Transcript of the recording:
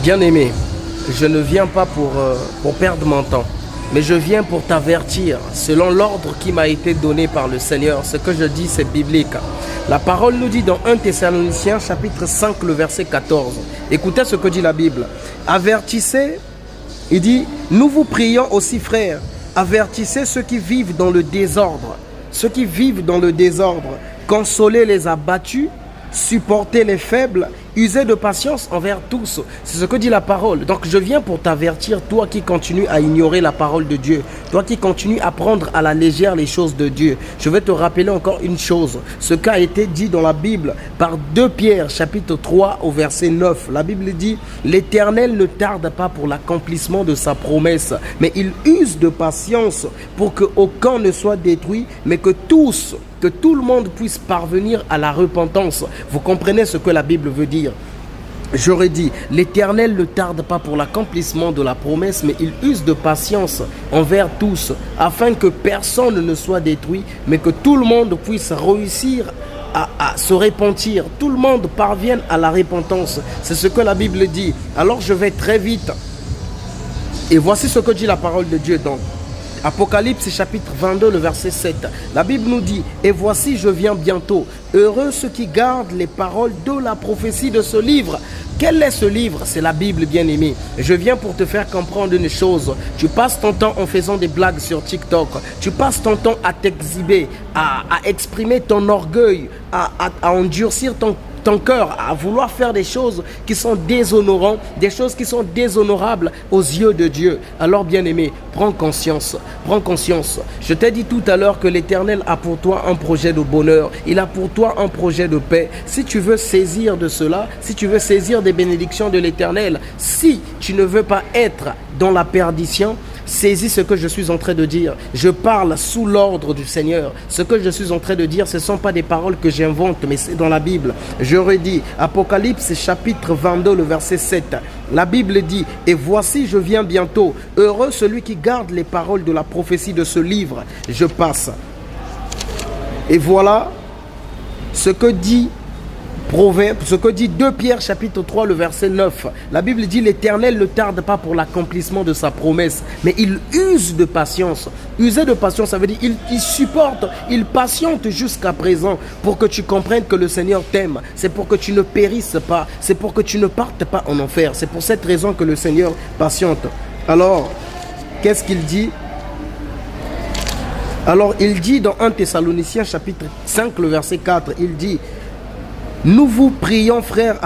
Bien-aimé, je ne viens pas pour perdre mon temps, mais je viens pour t'avertir selon l'ordre qui m'a été donné par le Seigneur. Ce que je dis, c'est biblique. La parole nous dit dans 1 Thessaloniciens chapitre 5, le verset 14. Écoutez ce que dit la Bible. Avertissez, il dit, nous vous prions aussi frères, avertissez ceux qui vivent dans le désordre. Ceux qui vivent dans le désordre, consolez les abattus, supportez les faibles, usez de patience envers tous. C'est ce que dit la parole. Donc je viens pour t'avertir, toi qui continues à ignorer la parole de Dieu, toi qui continues à prendre à la légère les choses de Dieu. Je vais te rappeler encore une chose, ce qu'a été dit dans la Bible par 2 Pierre chapitre 3 au verset 9. La Bible dit, l'Éternel ne tarde pas pour l'accomplissement de sa promesse, mais il use de patience pour qu'aucun ne soit détruit, mais que tout le monde puisse parvenir à la repentance. Vous comprenez ce que la Bible veut dire? J'aurais dit, l'Éternel ne tarde pas pour l'accomplissement de la promesse, mais il use de patience envers tous, afin que personne ne soit détruit, mais que tout le monde puisse réussir à se repentir. Tout le monde parvienne à la repentance. C'est ce que la Bible dit. Alors je vais très vite. Et voici ce que dit la parole de Dieu donc. Apocalypse chapitre 22, le verset 7. La Bible nous dit, et voici je viens bientôt. Heureux ceux qui gardent les paroles de la prophétie de ce livre. Quel est ce livre? C'est la Bible, bien-aimé. Je viens pour te faire comprendre une chose. Tu passes ton temps en faisant des blagues sur TikTok. Tu passes ton temps à t'exhiber, à exprimer ton orgueil, à endurcir ton cœur, à vouloir faire des choses qui sont déshonorantes, des choses qui sont déshonorables aux yeux de Dieu. Alors bien-aimé, prends conscience, prends conscience. Je t'ai dit tout à l'heure que l'Éternel a pour toi un projet de bonheur, il a pour toi un projet de paix. Si tu veux saisir de cela, si tu veux saisir des bénédictions de l'Éternel, si tu ne veux pas être dans la perdition, saisis ce que je suis en train de dire. Je parle sous l'ordre du Seigneur. Ce que je suis en train de dire, ce ne sont pas des paroles que j'invente, mais c'est dans la Bible. Je redis, Apocalypse chapitre 22, le verset 7. La Bible dit, et voici je viens bientôt. Heureux celui qui garde les paroles de la prophétie de ce livre. Je passe. Et voilà ce que dit Proverbe, ce que dit 2 Pierre chapitre 3 le verset 9. La Bible dit, l'Éternel ne tarde pas pour l'accomplissement de sa promesse, mais il use de patience. User de patience, ça veut dire il supporte, il patiente jusqu'à présent pour que tu comprennes que le Seigneur t'aime. C'est pour que tu ne périsses pas, c'est pour que tu ne partes pas en enfer. C'est pour cette raison que le Seigneur patiente. Alors, qu'est-ce qu'il dit? Alors, il dit dans 1 Thessaloniciens chapitre 5 le verset 4, il dit, nous vous prions frères